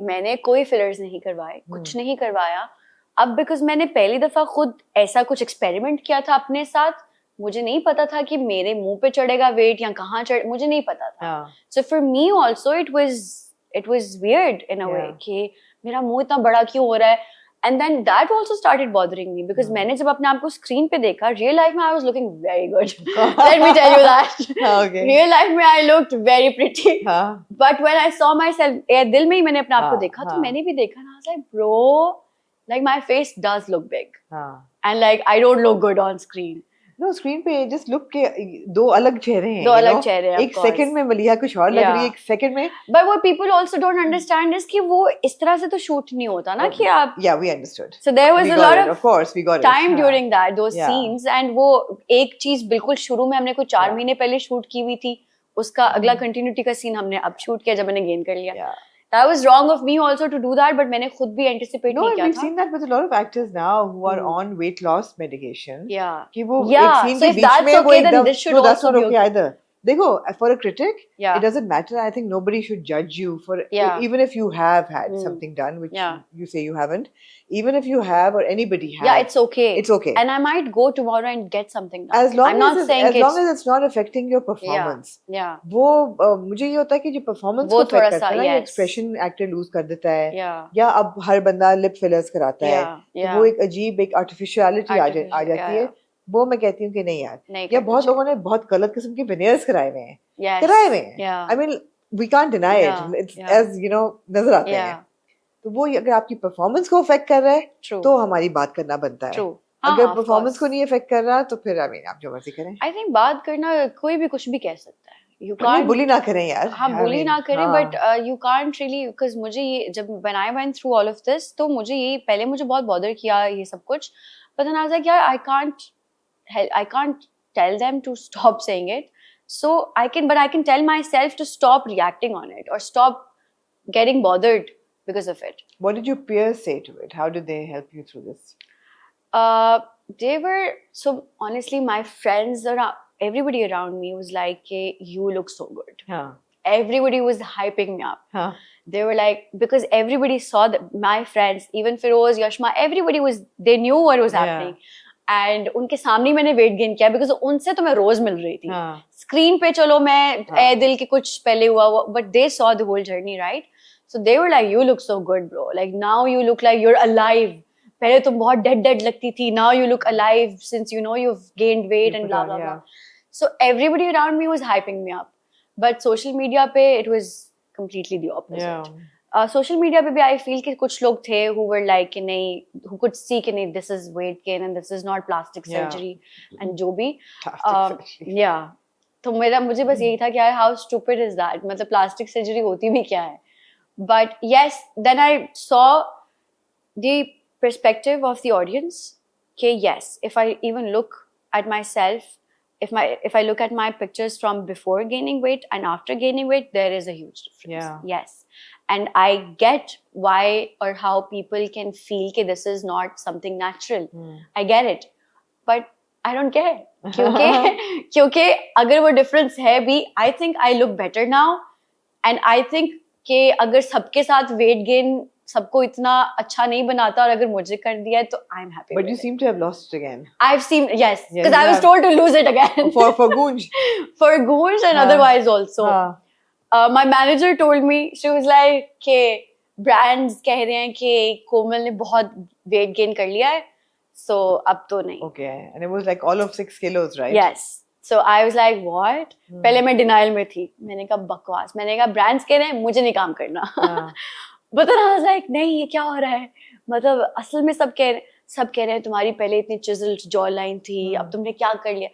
मैंने कोई फिलर्स नहीं करवाए, कुछ नहीं करवाया। अब बिकॉज मैंने पहली दफा खुद ऐसा कुछ एक्सपेरिमेंट किया था अपने साथ, मुझे नहीं पता था कि मेरे मुंह पे चढ़ेगा वेट या कहाँ मुझे नहीं पता था। So for me also it was weird in a way कि मेरा मुंह इतना बड़ा क्यों हो रहा है। And then that also started bothering me because मैंने जब अपने आप को स्क्रीन पे देखा, रियल लाइफ में I was looking very good, let me tell you that. Real life में I looked very pretty, but when I saw myself, दिल में ही मैंने अपने आप को देखा, तो मैंने भी देखा ना, like bro, like my face does look big, and like I don't look good on screen. No, screen पे just look के दो अलग चेहरे हैं, दो अलग चेहरे हैं, एक सेकंड में मलिहा कुछ और लग रही है, एक सेकंड में। But what people also don't understand is कि वो इस तरह से तो शूट नहीं होता ना कि आप। Yeah, we understood. So there was a lot of course we got time during that those scenes, and वो एक चीज बिल्कुल शुरू में हमने कुछ 4 महीने पहले शूट की हुई थी, उसका अगला कंटिन्यूटी का सीन हमने अब शूट किया जब मैंने गेन कर लिया। That was wrong of me also to do that, but मैंने खुद भी anticipate नहीं किया था। No, we've seen that with a lot of actors now who are on weight loss medication. Yeah. कि वो एक scene के बीच में वो एकदम, no, that's not okay either. देखो, for a critic, it doesn't matter. I think nobody should judge you for even if you have had something done, which you say you haven't. Even if you have, or anybody has. Yeah, it's okay. It's okay. And I might go tomorrow and get something done. As long as it's not affecting your performance. Yeah. वो मुझे ये होता है कि जो performance को affect करता है ना, ये expression actor lose कर देता है. या अब हर बंदा lip fillers कराता है. तो वो एक अजीब एक artificiality आ जाती है. वो मैं कहती हूँ कि नहीं यार, या बहुत लोगों ने बहुत गलत किस्म के veneers कराए हुए हैं, I mean we can't deny it. It's as you know नजर आते हैं, तो वो अगर आपकी परफॉर्मेंस को अफेक्ट कर रहा है तो हमारी बात करना बनता है। अगर परफॉर्मेंस को नहीं अफेक्ट कर रहा तो फिर आई मीन आप जो मर्जी करें। आई थिंक बात करना कोई भी कुछ भी कह सकता है, यू कांट बुली ना करें यार। हाँ बुली ना करें, but you can't really, because मुझे ये जब when I went through all of this, तो मुझे ये पहले मुझे बहुत बॉदर किया ये सब कुछ, but then I was like यार I can't tell them to stop saying it, so I can tell myself to stop reacting on it or stop getting bothered because of it. What did your peers say to it? How did they help you through this? They were, so honestly my friends everybody around me was like, hey, you look so good. Everybody was hyping me up. They were like, because everybody saw that, my friends, even Feroz, Yashma, everybody they knew what was happening. And उनके सामने मैंने weight gain किया because उनसे तो मैं रोज मिल रही थी। Screen पे चलो मैं दिल के कुछ पहले हुआ, but they saw the whole journey, right? So they were like, you look so good bro, like now you look like you are alive. पहले तुम बहुत डेड लगती थी, now you look alive since you know you have gained weight and blah blah blah. So everybody around me was hyping me up, but social media पे it was completely the opposite. Social media पे भी I feel कि कुछ लोग थे who were like कि नहीं, who could see कि नहीं this is weight gain and this is not plastic surgery and जो भी तो मुझे बस यही था कि यार how stupid is that, मतलब प्लास्टिक सर्जरी होती भी क्या है। But yes, then I saw the perspective of the audience कि yes, if I even look at myself, if I look at my pictures from before gaining weight and after gaining weight, there is a huge difference. Yes. And I get why or how people can feel that this is not something natural. I get it, but I don't care क्योंकि अगर वो difference है भी, I think I look better now, and I think कि अगर सबके साथ weight gain सबको इतना अच्छा नहीं बनाता और अगर मुझे कर दिया तो I'm happy. But you seem to have lost it again. I've seen, yes, because I was told to lose it again. For Goonj. For Goonj and otherwise also. My manager told me, she was like कि brands कह रहे हैं कि कोमल ने बहुत weight gain कर लिया है, so अब तो नहीं. Okay, and it was like all of 6 kilos, right? Yes. So I was like, what? पहले मैं denial में थी, मैंने कहा बकवास, मैंने कहा brands कह रहे हैं मुझे नहीं काम करना. But then I was like, नहीं ये क्या हो रहा है, मतलब असल में सब कह रहे हैं तुम्हारी पहले इतनी chiseled jaw line थी, अब तुमने क्या कर लिया.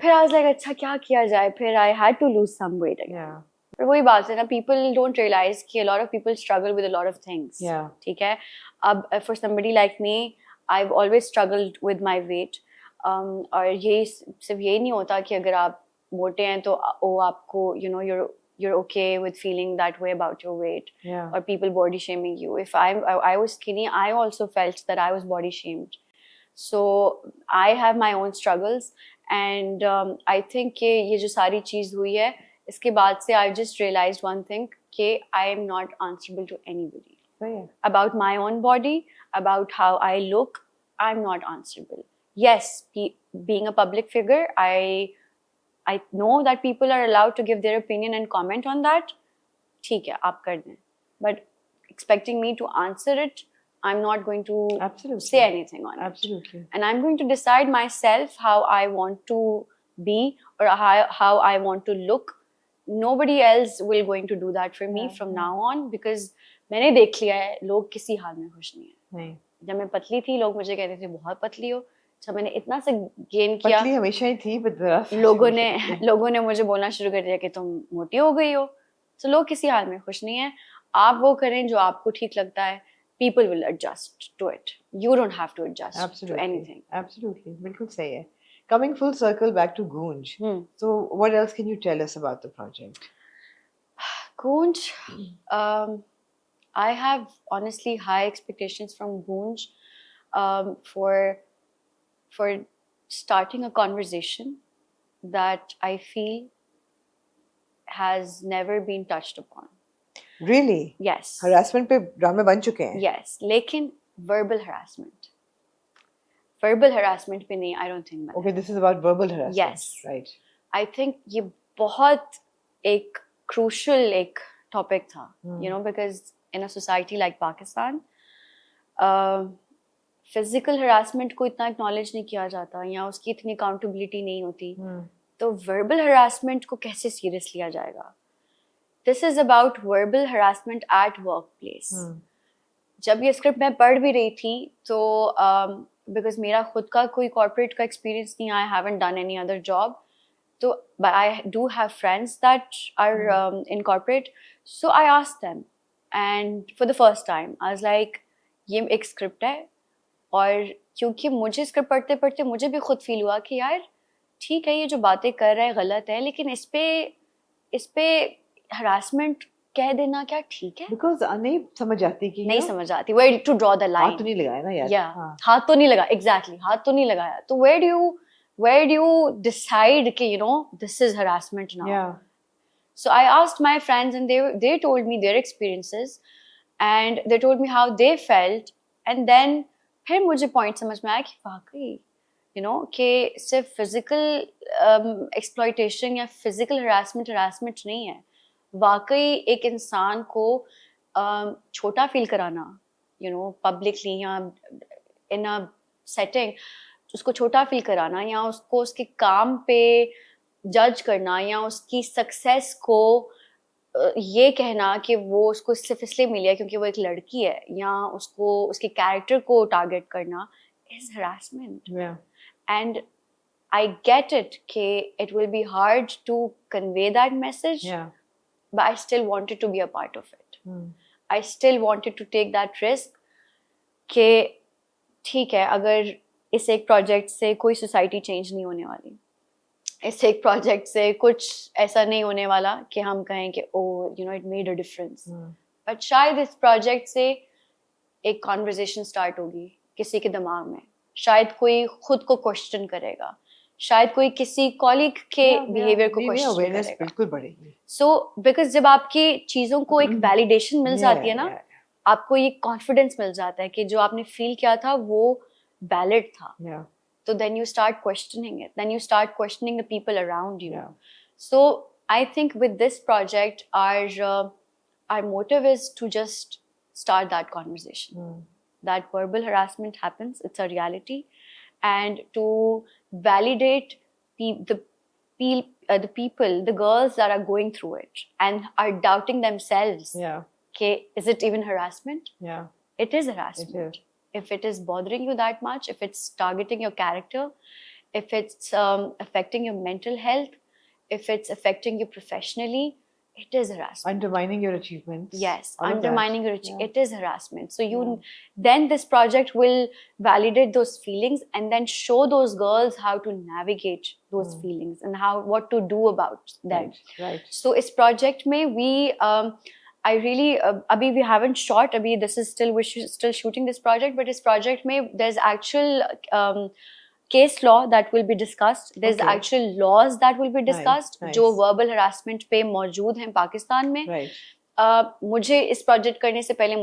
फिर I was like, अच्छा क्या किया जाए, फिर I had to lose some weight again. पर वही बात है ना, people don't realize कि a lot of people struggle with a lot of things. ठीक है, अब for somebody like me, I've always struggled with my weight. और ये सिर्फ यही नहीं होता कि अगर आप मोटे हैं तो आपको you know you're okay with feeling that way about your weight, or people body shaming you. If I was skinny, I also felt that I was body shamed. So I have my own struggles, and I think कि ये जो सारी चीज़ हुई है इसके बाद से I just realized one thing कि I am not answerable to anybody. About my own body, about how I look, I'm not answerable. Yes, being a public figure, I know that people are allowed to give their opinion and comment on that. ठीक है, आप कर दें. But expecting me to answer it, I'm not going to say anything on it. Absolutely. And I'm going to decide myself how I want to be or how I want to look. Nobody else will going to do that for me from now on, because मैंने देख लिया है लोग किसी हाल में खुश नहीं है. जब मैं पतली थी लोग मुझे कहते थे बहुत पतली हो. जब मैंने इतना से गेन किया, पतली हमेशा ही थी, लोगों ने मुझे बोलना शुरू कर दिया कि तुम मोटी हो गई हो. तो लोग किसी हाल में खुश नहीं है. आप वो करें जो आपको ठीक लगता है. People will adjust to it. You don't have to adjust to anything. Absolutely. बिल्कुल सही है. Coming full circle back to Goonj. So what else can you tell us about the project? Goonj, I have honestly high expectations from Goonj for starting a conversation that I feel has never been touched upon. Really? Yes. Harassment पे ड्रामे बन चुके हैं. Yes, लेकिन verbal harassment पे नहीं. I don't think. Okay, this is about verbal harassment. Yes. Right. I think ये बहुत एक crucial एक topic था. You know, because in a society like Pakistan, physical harassment को इतना acknowledge नहीं किया जाता या उसकी इतनी accountability नहीं होती. तो verbal harassment को कैसे serious लिया जाएगा? This is about verbal harassment at workplace. जब ये स्क्रिप्ट मैं पढ़ भी रही थी तो because मेरा खुद का कोई corporate का experience नहीं, I haven't done any other job. So, but I do have friends that are in corporate. So I asked them, and for the first time, I was like, ये एक script है. और क्योंकि मुझे script पढ़ते पढ़ते मुझे भी खुद फील हुआ कि यार ठीक है ये जो बातें कर रहा है गलत है, लेकिन इस पे हरासमेंट कह देना क्या ठीक है? Because नहीं समझ आती कि नहीं समझ आती. Where to draw the line? हाथ तो नहीं लगाया ना यार. Yeah, हाथ तो नहीं लगा. Exactly, हाथ तो नहीं लगाया. तो where do you decide कि you know this is harassment now? Yeah. So I asked my friends and they told me their experiences and they told me how they felt, and then फिर मुझे point समझ में आया कि वाकई you know कि सिर्फ physical exploitation या physical harassment नहीं है. वाकई एक इंसान को छोटा फील कराना, you know, publicly या in a setting, उसको छोटा फील कराना या उसको उसके काम पे जज करना या उसकी सक्सेस को ये कहना कि वो उसको सिर्फ इसलिए मिली है क्योंकि वो एक लड़की है, या उसको उसके कैरेक्टर को टारगेट करना is harassment. Yeah. And I get it कि it will be hard to convey that message. Yeah. But I still wanted to be a part of it. I still wanted to take that risk कि ठीक है अगर इस एक project से कोई society change नहीं होने वाली, इस एक प्रोजेक्ट से कुछ ऐसा नहीं होने वाला कि हम कहें कि oh you know it made a difference, but शायद इस प्रोजेक्ट से एक कॉन्वर्जेशन स्टार्ट होगी किसी के दिमाग में, शायद कोई खुद को क्वेश्चन करेगा, शायद कोई किसी कॉलीग के बिहेवियर को क्वेश्चन करेगा. बिल्कुल बढ़ेगी. सो बिकॉज जब आपकी चीज़ों को एक वैलिडेशन मिल जाती है ना, आपको ये कॉन्फिडेंस मिल जाता है कि जो आपने फील किया था वो वैलिड था. So then you start questioning it. Then you start questioning the people around you. Yeah. So I think with this project, our motive is to just start that conversation. That verbal harassment happens; it's a reality, and to validate the people, the girls that are going through it and are doubting themselves. Yeah. Okay, is it even harassment? Yeah. It is harassment. It is. If it is bothering you that much, if it's targeting your character, if it's affecting your mental health, if it's affecting you professionally, it is harassment. Undermining your achievements. Yes, undermining your achievements. It is harassment. So then this project will validate those feelings and then show those girls how to navigate those feelings and what to do about them. Right. So this project mein we I really abhi we haven't shot, abhi this is we're still shooting this project, but this project mein there's actual case law that will be discussed. There's actual laws that will be discussed Nice. जो verbal harassment पे मौजूद हैं पाकिस्तान में. Right. मुझे इस project करने से पहले